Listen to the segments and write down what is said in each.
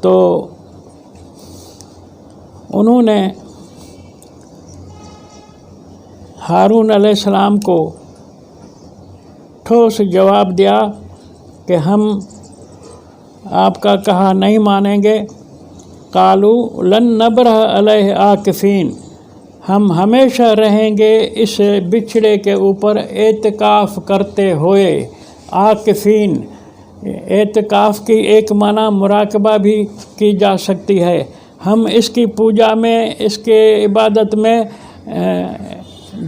تو انہوں نے ہارون علیہ السلام کو ٹھوس جواب دیا کہ ہم آپ کا کہا نہیں مانیں گے۔ قالوا لن نبرح علیہ عاکفین، ہم ہمیشہ رہیں گے اس بچھڑے کے اوپر اعتکاف کرتے ہوئے۔ عاکفین، اعتکاف کی ایک معنی مراقبہ بھی کی جا سکتی ہے۔ ہم اس کی پوجا میں، اس کے عبادت میں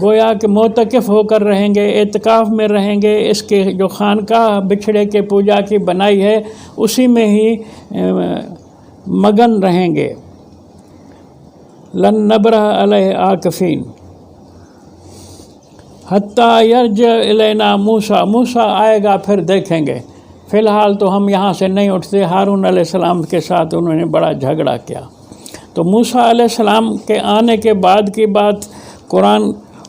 گویا کہ معتکف ہو کر رہیں گے، اعتکاف میں رہیں گے۔ اس کے جو خانقاہ بچھڑے کے پوجا کی بنائی ہے اسی میں ہی مگن رہیں گے۔ لن نبرح علیہ عاکفین حتیٰ یرجع الینا موسیٰ، موسیٰ آئے گا پھر دیکھیں گے، فی الحال تو ہم یہاں سے نہیں اٹھتے۔ ہارون علیہ السلام کے ساتھ انہوں نے بڑا جھگڑا کیا۔ تو موسیٰ علیہ السلام کے آنے کے بعد کی بات قرآن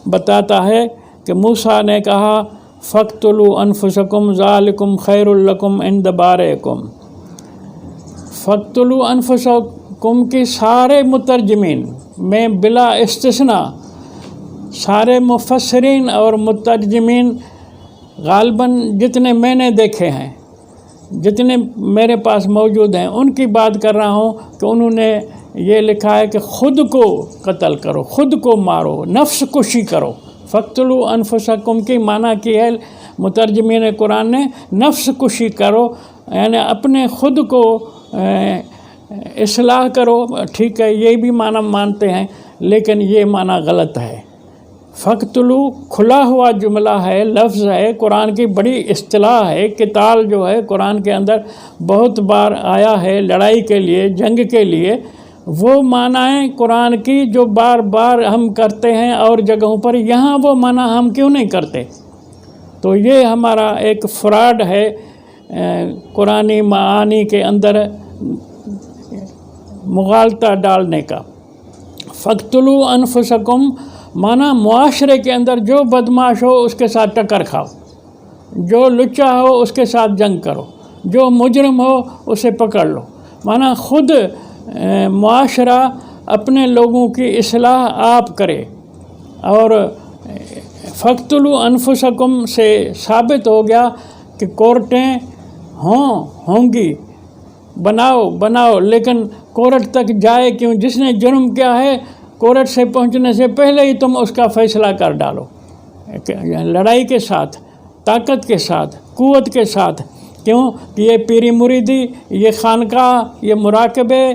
بتاتا ہے کہ موسیٰ نے کہا فَاقْتُلُوا أَنفُسَكُمْ ذَلِكُمْ خَيْرٌ لَكُمْ عِنْدَ بَارِئِكُمْ۔ فَاقْتُلُوا أَنفُسَكُمْ کی سارے مترجمین میں بلا استثناء سارے مفسرین اور مترجمین غالباً جتنے میں نے دیکھے ہیں، جتنے میرے پاس موجود ہیں، ان کی بات کر رہا ہوں کہ انہوں نے یہ لکھا ہے کہ خود کو قتل کرو، خود کو مارو، نفس کشی کرو۔ فَاقْتُلُوا أَنفُسَكُمْ کی معنی کی ہے مترجمین قرآن نے نفس کشی کرو، یعنی اپنے خود کو اصلاح کرو۔ ٹھیک ہے، یہ بھی معنی مانتے ہیں، لیکن یہ معنی غلط ہے۔ فَاقْتُلُوا کھلا ہوا جملہ ہے، لفظ ہے، قرآن کی بڑی اصطلاح ہے۔ قتال جو ہے قرآن کے اندر بہت بار آیا ہے، لڑائی کے لیے، جنگ کے لیے۔ وہ معنی قرآن کی جو بار بار ہم کرتے ہیں اور جگہوں پر، یہاں وہ معنی ہم کیوں نہیں کرتے؟ تو یہ ہمارا ایک فراڈ ہے قرآنی معانی کے اندر مغالطہ ڈالنے کا۔ فَاقْتُلُوا أَنفُسَكُمْ معنی معاشرے کے اندر جو بدماش ہو اس کے ساتھ ٹکر کھاؤ، جو لچا ہو اس کے ساتھ جنگ کرو، جو مجرم ہو اسے پکڑ لو۔ معنی خود معاشرہ اپنے لوگوں کی اصلاح آپ کرے۔ اور فَاقْتُلُوا أَنفُسَكُمْ سے ثابت ہو گیا کہ کورٹیں ہوں گی، بناؤ، لیکن کورٹ تک جائے کیوں؟ جس نے جرم کیا ہے کورٹ سے پہنچنے سے پہلے ہی تم اس کا فیصلہ کر ڈالو، لڑائی کے ساتھ، طاقت کے ساتھ، قوت کے ساتھ۔ کیوں کہ یہ پیری مریدی، یہ خانقاہ، یہ مراقبے،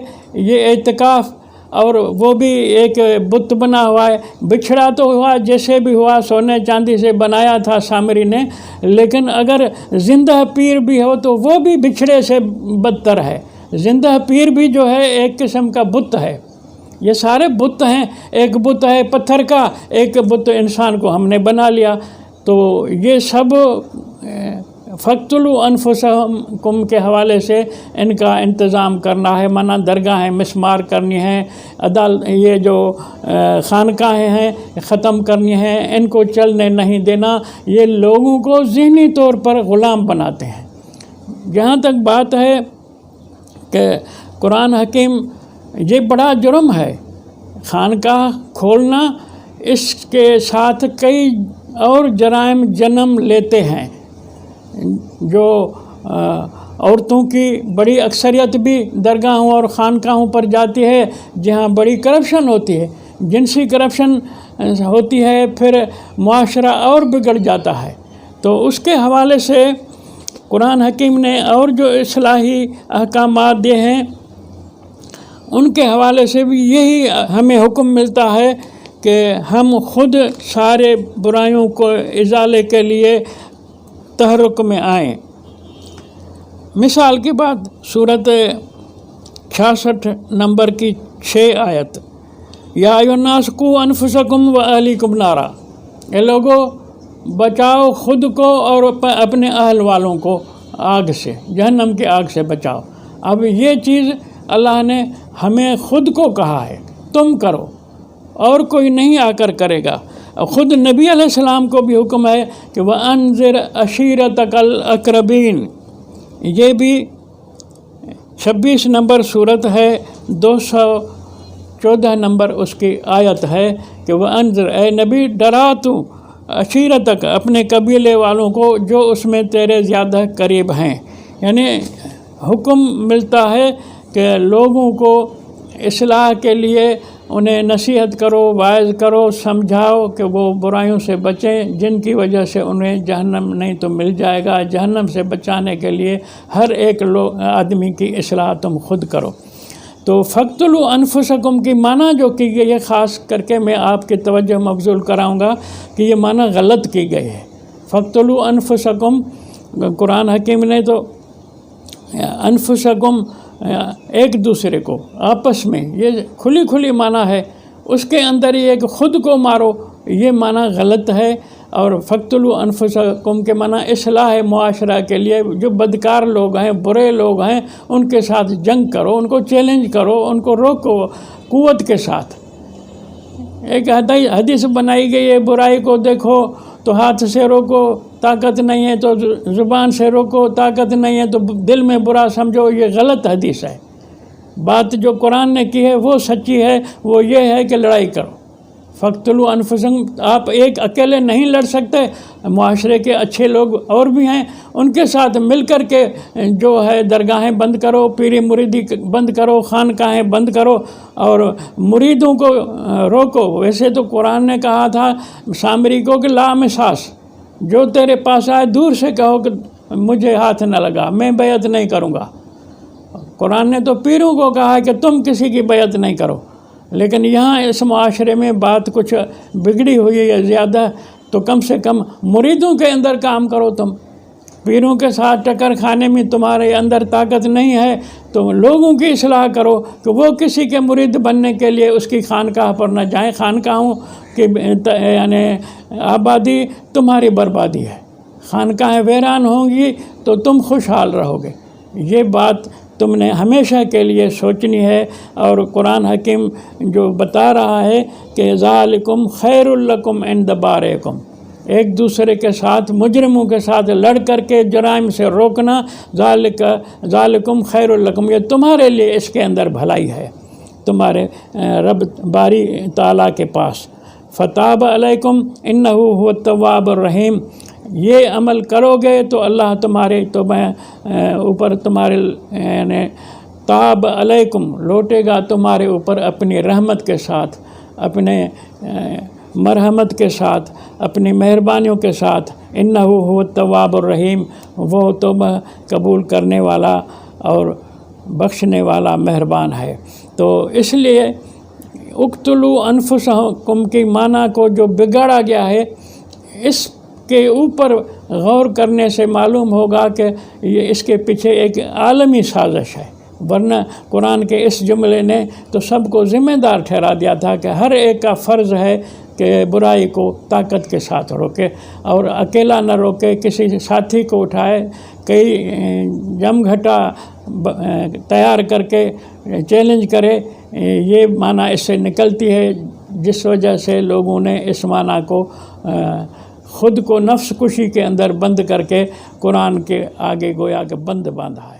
یہ اعتکاف، اور وہ بھی ایک بت بنا ہوا ہے۔ بچھڑا تو ہوا، جیسے بھی ہوا، سونے چاندی سے بنایا تھا سامری نے، لیکن اگر زندہ پیر بھی ہو تو وہ بھی بچھڑے سے بدتر ہے۔ زندہ پیر بھی جو ہے ایک قسم کا بت ہے۔ یہ سارے بت ہیں، ایک بت ہے پتھر کا، ایک بت انسان کو ہم نے بنا لیا۔ تو یہ سب فَاقْتُلُوا أَنفُسَكُمْ کے حوالے سے ان کا انتظام کرنا ہے، مانا درگاہیں مسمار کرنی ہیں، یہ جو خانقاہیں ہیں ختم کرنی ہیں، ان کو چلنے نہیں دینا۔ یہ لوگوں کو ذہنی طور پر غلام بناتے ہیں۔ جہاں تک بات ہے کہ قرآن حکیم، یہ بڑا جرم ہے خانقاہ کھولنا، اس کے ساتھ کئی اور جرائم جنم لیتے ہیں۔ جو عورتوں کی بڑی اکثریت بھی درگاہوں اور خانقاہوں پر جاتی ہے جہاں بڑی کرپشن ہوتی ہے، جنسی کرپشن ہوتی ہے، پھر معاشرہ اور بگڑ جاتا ہے۔ تو اس کے حوالے سے قرآن حکیم نے اور جو اصلاحی احکامات دیے ہیں ان کے حوالے سے بھی یہی ہمیں حکم ملتا ہے کہ ہم خود سارے برائیوں کو ازالے کے لیے تحرک میں آئیں۔ مثال کی بات سورۃ 66 نمبر کی 6 آیت، یا ایھا الناس قوا انفسکم واہلیکم نارا، اے لوگو بچاؤ خود کو اور اپنے اہل والوں کو آگ سے، جہنم کی آگ سے بچاؤ۔ اب یہ چیز اللہ نے ہمیں خود کو کہا ہے، تم کرو، اور کوئی نہیں آ کر کرے گا۔ خود نبی علیہ السلام کو بھی حکم ہے کہ وَأَنذِرْ عَشِيرَتَكَ الْأَقْرَبِينَ، یہ بھی 26 نمبر صورت ہے، 214 نمبر اس کی آیت ہے کہ وہ انذر، اے نبی ڈرا تو عشیرتک، اپنے قبیلے والوں کو جو اس میں تیرے زیادہ قریب ہیں. یعنی حکم ملتا ہے کہ لوگوں کو اصلاح کے لیے انہیں نصیحت کرو، واعظ کرو، سمجھاؤ کہ وہ برائیوں سے بچیں جن کی وجہ سے انہیں جہنم نہیں تو مل جائے گا. جہنم سے بچانے کے لیے ہر ایک آدمی کی اصلاح تم خود کرو. تو فَاقْتُلُوا أَنفُسَكُمْ کی معنی جو کی گئی ہے، خاص کر کے میں آپ کی توجہ مبذول کراؤں گا کہ یہ معنی غلط کی گئی ہے. فَاقْتُلُوا أَنفُسَكُمْ، قرآن حکیم نے تو انفسکم ایک دوسرے کو آپس میں، یہ کھلی معنی ہے، اس کے اندر یہ کہ خود کو مارو، یہ معنی غلط ہے. اور فَاقْتُلُوا أَنفُسَكُمْ کے معنی اصلاح معاشرہ کے لیے جو بدکار لوگ ہیں، برے لوگ ہیں، ان کے ساتھ جنگ کرو، ان کو چیلنج کرو، ان کو روکو قوت کے ساتھ. ایک حدیث بنائی گئی ہے، برائی کو دیکھو تو ہاتھ سے روکو، طاقت نہیں ہے تو زبان سے روکو، طاقت نہیں ہے تو دل میں برا سمجھو. یہ غلط حدیث ہے. بات جو قرآن نے کی ہے وہ سچی ہے، وہ یہ ہے کہ لڑائی کرو. فَاقْتُلُوا أَنفُسَكُمْ، آپ ایک اکیلے نہیں لڑ سکتے، معاشرے کے اچھے لوگ اور بھی ہیں، ان کے ساتھ مل کر کے جو ہے درگاہیں بند کرو، پیری مریدی بند کرو، خانقاہیں بند کرو اور مریدوں کو روکو. ویسے تو قرآن نے کہا تھا سامری کو کہ لا مساس، جو تیرے پاس آئے دور سے کہو کہ مجھے ہاتھ نہ لگا، میں بیعت نہیں کروں گا. قرآن نے تو پیروں کو کہا ہے کہ تم کسی کی بیعت نہیں کرو. لیکن یہاں اس معاشرے میں بات کچھ بگڑی ہوئی ہے زیادہ، تو کم سے کم مریدوں کے اندر کام کرو. تم پیروں کے ساتھ ٹکر کھانے میں تمہارے اندر طاقت نہیں ہے تو لوگوں کی اصلاح کرو کہ وہ کسی کے مرید بننے کے لیے اس کی خانقاہ پر نہ جائیں. خانقاہوں کی یعنی آبادی تمہاری بربادی ہے. خانقاہیں ویران ہوں گی تو تم خوشحال رہو گے. یہ بات تم نے ہمیشہ کے لیے سوچنی ہے. اور قرآن حکیم جو بتا رہا ہے کہ ذالکم خیر لکم عند بارئکم، ایک دوسرے کے ساتھ، مجرموں کے ساتھ لڑ کر کے جرائم سے روکنا، ذالکم خیر لکم، یہ تمہارے لیے اس کے اندر بھلائی ہے تمہارے رب باری تعالیٰ کے پاس. فتاب علیکم انہ هو التواب الرحیم، یہ عمل کرو گے تو اللہ تمہارے اوپر تمہارے یعنی تاب علیکم لوٹے گا تمہارے اوپر اپنی رحمت کے ساتھ، اپنے مرحمت کے ساتھ، اپنی مہربانیوں کے ساتھ. انہ هو التواب الرحیم، وہ توبہ قبول کرنے والا اور بخشنے والا مہربان ہے. تو اس لیے اقتلوا انفسکم کی معنی کو جو بگاڑا گیا ہے، اس کے اوپر غور کرنے سے معلوم ہوگا کہ یہ اس کے پیچھے ایک عالمی سازش ہے. ورنہ قرآن کے اس جملے نے تو سب کو ذمہ دار ٹھہرا دیا تھا کہ ہر ایک کا فرض ہے کہ برائی کو طاقت کے ساتھ روکے اور اکیلا نہ روکے، کسی ساتھی کو اٹھائے، کئی جم گھٹا تیار کر کے چیلنج کرے. یہ معنی اس سے نکلتی ہے، جس وجہ سے لوگوں نے اس معنی کو خود کو نفس کشی کے اندر بند کر کے قرآن کے آگے گویا کہ بند باندھا ہے.